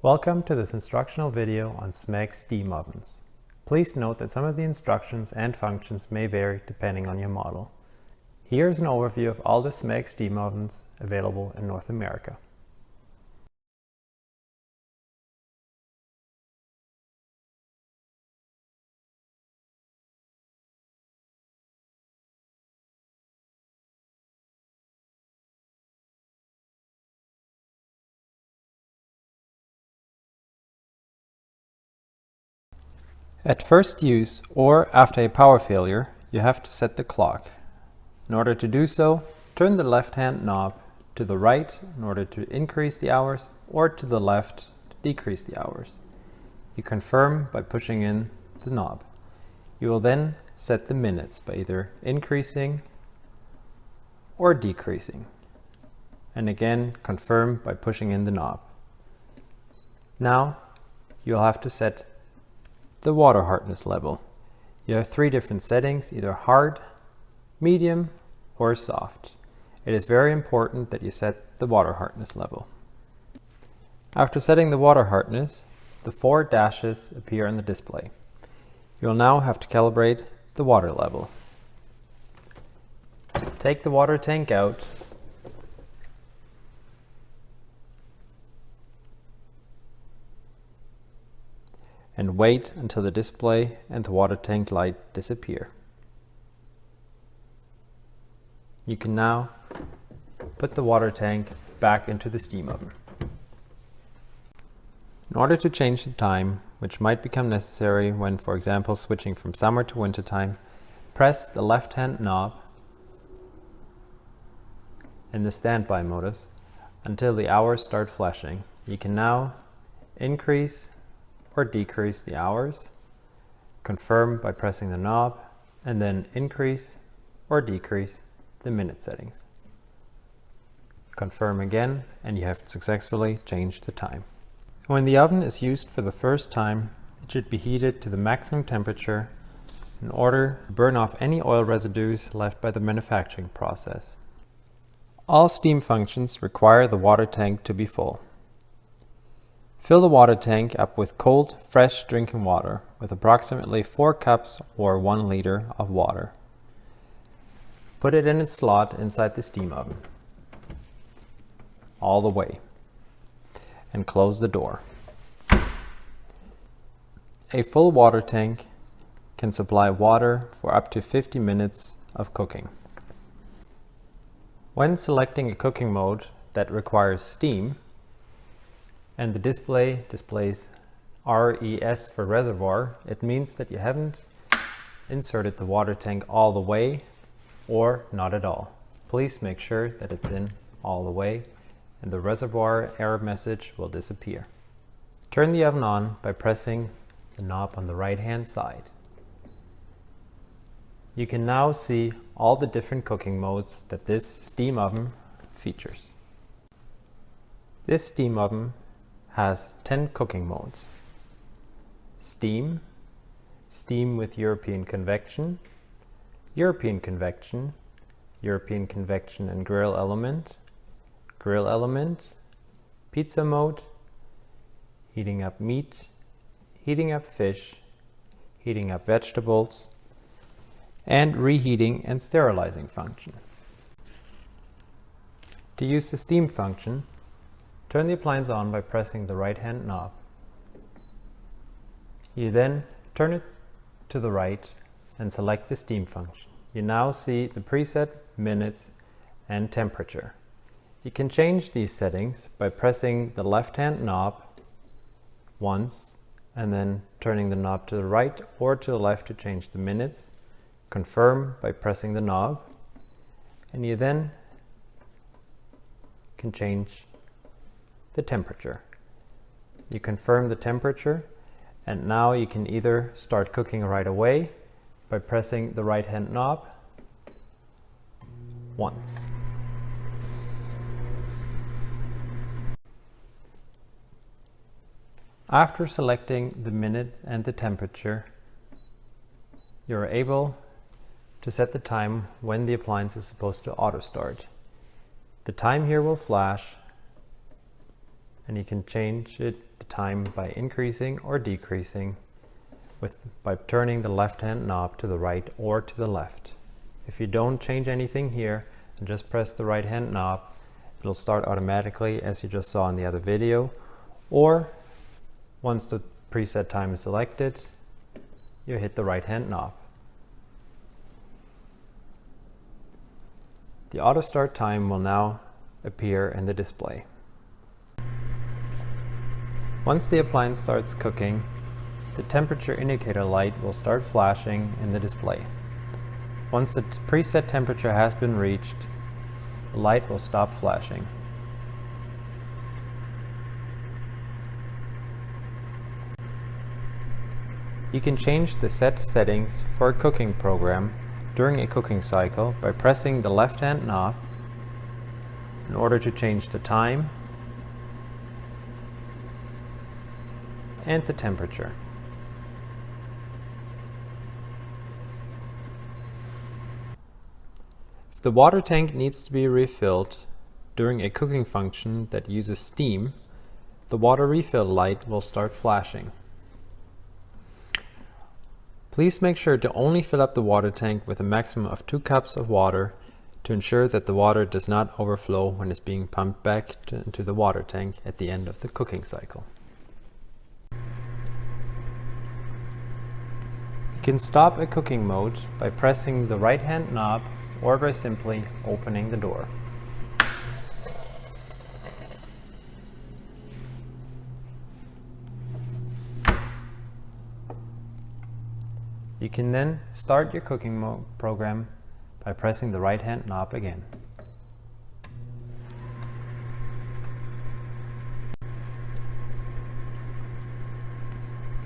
Welcome to this instructional video on Smeg steam ovens. Please note that some of the instructions and functions may vary depending on your model. Here's an overview of all the Smeg steam ovens available in North America. At first use or after a power failure, you have to set the clock. In order to do so, turn the left-hand knob to the right in order to increase the hours or to the left to decrease the hours. You confirm by pushing in the knob. You will then set the minutes by either increasing or decreasing. And again, confirm by pushing in the knob. Now, you'll have to set the water hardness level. You have three different settings, either hard, medium, or soft. It is very important that you set the water hardness level. After setting the water hardness, the four dashes appear on the display. You will now have to calibrate the water level. Take the water tank out and wait until the display and the water tank light disappear. You can now put the water tank back into the steam oven. In order to change the time, which might become necessary when, for example, switching from summer to winter time, press the left-hand knob in the standby modus until the hours start flashing. You can now increase or decrease the hours, confirm by pressing the knob, and then increase or decrease the minute settings. Confirm again, and you have successfully changed the time. When the oven is used for the first time, it should be heated to the maximum temperature in order to burn off any oil residues left by the manufacturing process. All steam functions require the water tank to be full. Fill the water tank up with cold, fresh drinking water with approximately 4 cups or 1 liter of water. Put it in its slot inside the steam oven, all the way, and close the door. A full water tank can supply water for up to 50 minutes of cooking. When selecting a cooking mode that requires steam, and the display displays RES for reservoir, it means that you haven't inserted the water tank all the way or not at all. Please make sure that it's in all the way and the reservoir error message will disappear. Turn the oven on by pressing the knob on the right-hand side. You can now see all the different cooking modes that this steam oven features. This steam oven has 10 cooking modes. Steam, steam with European convection, European convection, European convection and grill element, pizza mode, heating up meat, heating up fish, heating up vegetables, and reheating and sterilizing function. To use the steam function, turn the appliance on by pressing the right-hand knob. You then turn it to the right and select the steam function. You now see the preset minutes and temperature. You can change these settings by pressing the left-hand knob once and then turning the knob to the right or to the left to change the minutes. Confirm by pressing the knob, and you then can change the temperature. You confirm the temperature, and now you can either start cooking right away by pressing the right-hand knob once. After selecting the minute and the temperature, you're able to set the time when the appliance is supposed to auto start. The time here will flash, and you can change it time by increasing or decreasing by turning the left hand knob to the right or to the left. If you don't change anything here and just press the right hand knob, it'll start automatically as you just saw in the other video, or once the preset time is selected, you hit the right hand knob. The auto start time will now appear in the display. Once the appliance starts cooking, the temperature indicator light will start flashing in the display. Once the preset temperature has been reached, the light will stop flashing. You can change the set settings for a cooking program during a cooking cycle by pressing the left hand knob in order to change the time and the temperature. If the water tank needs to be refilled during a cooking function that uses steam, the water refill light will start flashing. Please make sure to only fill up the water tank with a maximum of 2 cups of water to ensure that the water does not overflow when it's being pumped back into the water tank at the end of the cooking cycle. You can stop a cooking mode by pressing the right hand knob or by simply opening the door. You can then start your cooking program by pressing the right hand knob again.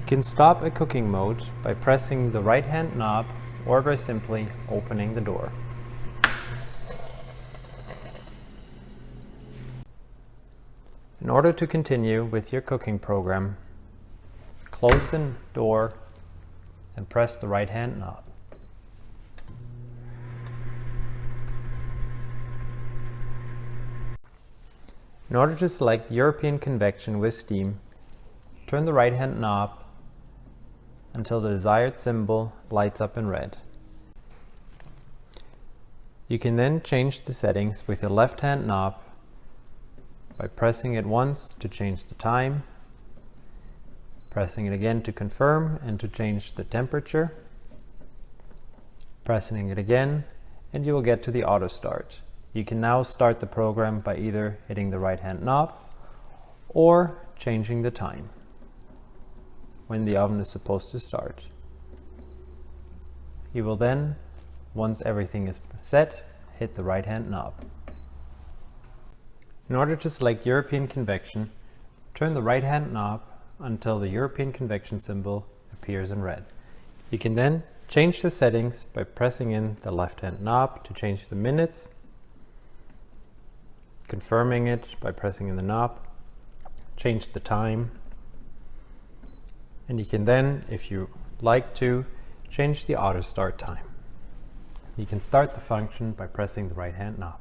You can stop a cooking mode by pressing the right hand knob or by simply opening the door. In order to continue with your cooking program, close the door and press the right hand knob. In order to select European convection with steam, turn the right hand knob until the desired symbol lights up in red. You can then change the settings with your left hand knob by pressing it once to change the time, pressing it again to confirm and to change the temperature, pressing it again, and you will get to the auto start. You can now start the program by either hitting the right hand knob or changing the time when the oven is supposed to start. You will then, once everything is set, hit the right hand knob. In order to select European convection, turn the right hand knob until the European convection symbol appears in red. You can then change the settings by pressing in the left hand knob to change the minutes, confirming it by pressing in the knob, change the time, and you can then, if you like to, change the auto start time. You can start the function by pressing the right hand knob.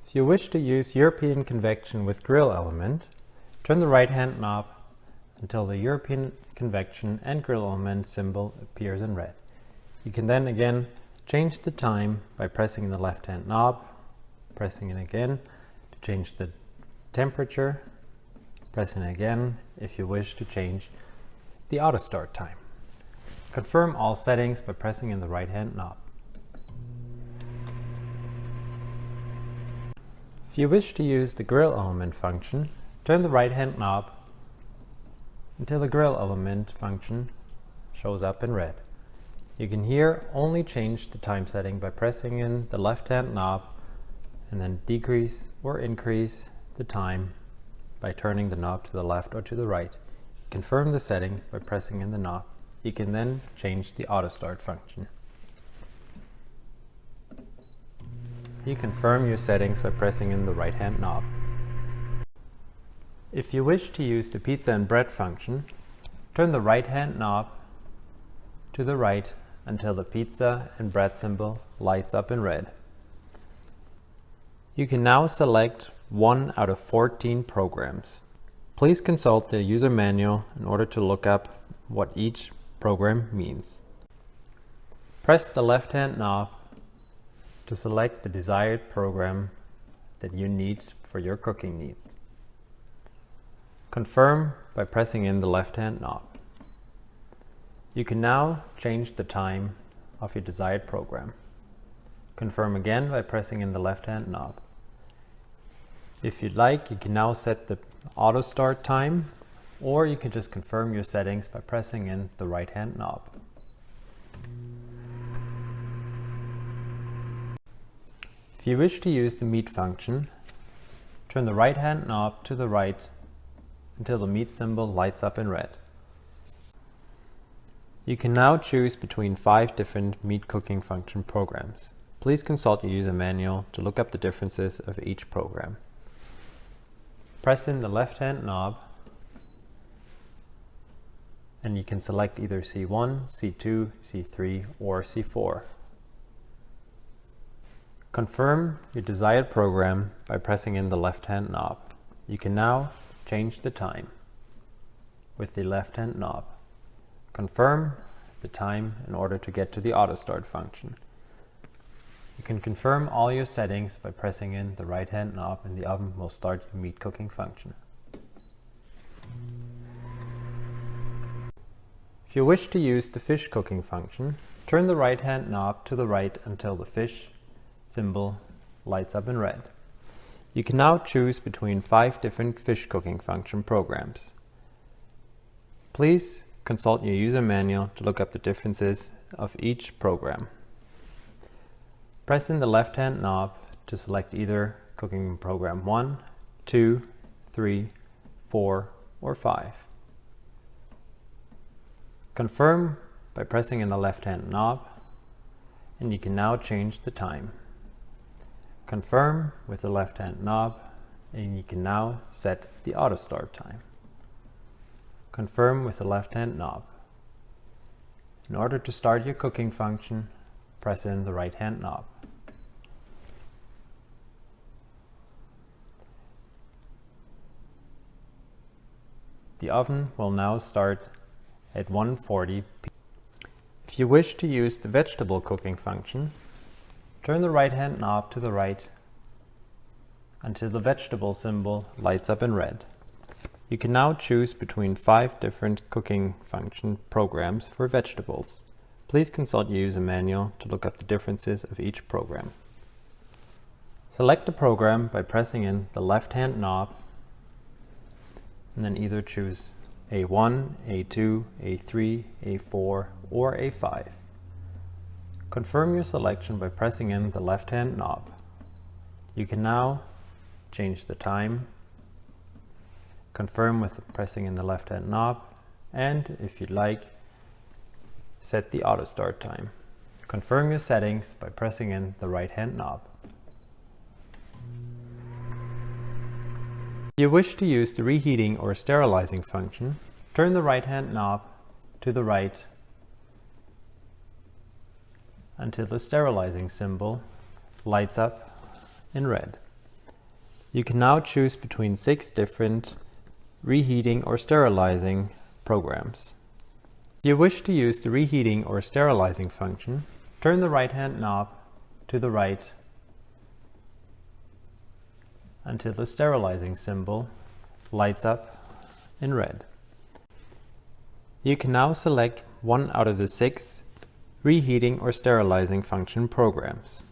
If you wish to use European convection with grill element, turn the right hand knob until the European convection and grill element symbol appears in red. You can then again change the time by pressing the left hand knob, pressing it again to change the temperature, pressing it again if you wish to change the auto start time. Confirm all settings by pressing in the right hand knob. If you wish to use the grill element function, turn the right hand knob until the grill element function shows up in red. You can here only change the time setting by pressing in the left hand knob and then decrease or increase the time by turning the knob to the left or to the right. Confirm the setting by pressing in the knob. You can then change the auto start function. You confirm your settings by pressing in the right hand knob. If you wish to use the pizza and bread function, turn the right hand knob to the right until the pizza and bread symbol lights up in red. You can now select one out of 14 programs. Please consult the user manual in order to look up what each program means. Press the left-hand knob to select the desired program that you need for your cooking needs. Confirm by pressing in the left-hand knob. You can now change the time of your desired program. Confirm again by pressing in the left-hand knob. If you'd like, you can now set the auto start time, or you can just confirm your settings by pressing in the right-hand knob. If you wish to use the meat function, turn the right-hand knob to the right until the meat symbol lights up in red. You can now choose between 5 different meat cooking function programs. Please consult your user manual to look up the differences of each program. Press in the left-hand knob and you can select either C1, C2, C3 or C4. Confirm your desired program by pressing in the left-hand knob. You can now change the time with the left-hand knob. Confirm the time in order to get to the auto start function. You can confirm all your settings by pressing in the right-hand knob and the oven will start your meat cooking function. If you wish to use the fish cooking function, turn the right-hand knob to the right until the fish symbol lights up in red. You can now choose between 5 different fish cooking function programs. Please consult your user manual to look up the differences of each program. Press in the left-hand knob to select either cooking program 1, 2, 3, 4, or 5. Confirm by pressing in the left-hand knob, and you can now change the time. Confirm with the left-hand knob, and you can now set the auto start time. Confirm with the left-hand knob. In order to start your cooking function, press in the right-hand knob. The oven will now start at 140 p. If you wish to use the vegetable cooking function, turn the right-hand knob to the right until the vegetable symbol lights up in red. You can now choose between 5 different cooking function programs for vegetables. Please consult your user manual to look up the differences of each program. Select the program by pressing in the left-hand knob and then either choose A1, A2, A3, A4, or A5. Confirm your selection by pressing in the left-hand knob. You can now change the time. Confirm with pressing in the left-hand knob, and if you'd like, set the auto start time. Confirm your settings by pressing in the right-hand knob. If you wish to use the reheating or sterilizing function, turn the right-hand knob to the right until the sterilizing symbol lights up in red. You can now choose between 6 different reheating or sterilizing programs. If you wish to use the reheating or sterilizing function, turn the right-hand knob to the right until the sterilizing symbol lights up in red. You can now select one out of the 6 reheating or sterilizing function programs.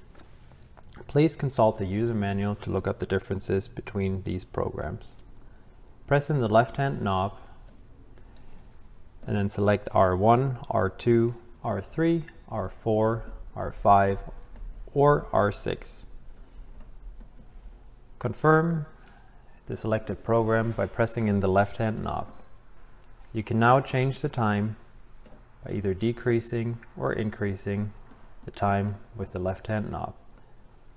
Please consult the user manual to look up the differences between these programs. Press in the left-hand knob and then select R1, R2, R3, R4, R5, or R6. Confirm the selected program by pressing in the left-hand knob. You can now change the time by either decreasing or increasing the time with the left-hand knob.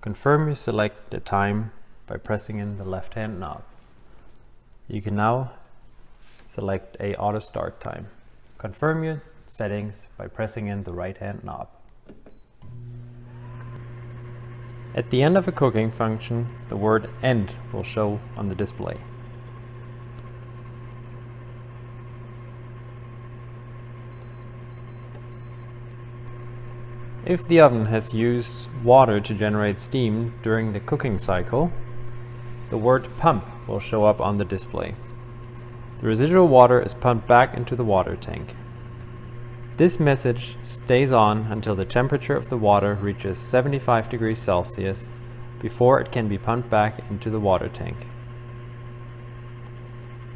Confirm you select the time by pressing in the left-hand knob. You can now select a auto start time. Confirm your settings by pressing in the right-hand knob. At the end of a cooking function, the word "End" will show on the display. If the oven has used water to generate steam during the cooking cycle, the word "Pump" will show up on the display. The residual water is pumped back into the water tank. This message stays on until the temperature of the water reaches 75 degrees Celsius before it can be pumped back into the water tank.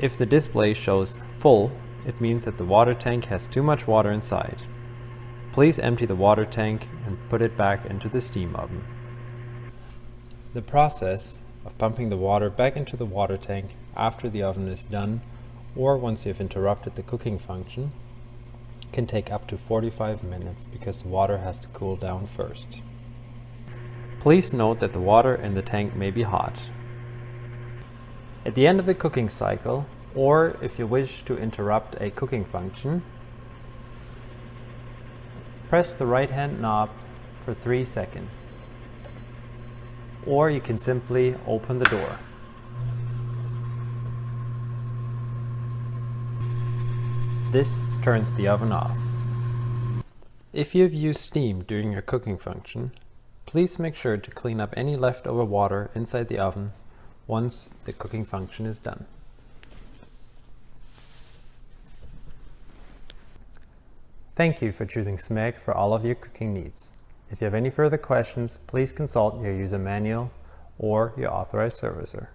If the display shows "Full," it means that the water tank has too much water inside. Please empty the water tank and put it back into the steam oven. The process of pumping the water back into the water tank after the oven is done, or once you've interrupted the cooking function, can take up to 45 minutes because the water has to cool down first. Please note that the water in the tank may be hot. At the end of the cooking cycle, or if you wish to interrupt a cooking function, press the right-hand knob for 3 seconds. Or you can simply open the door. This turns the oven off. If you've used steam during your cooking function, please make sure to clean up any leftover water inside the oven once the cooking function is done. Thank you for choosing Smeg for all of your cooking needs. If you have any further questions, please consult your user manual or your authorized servicer.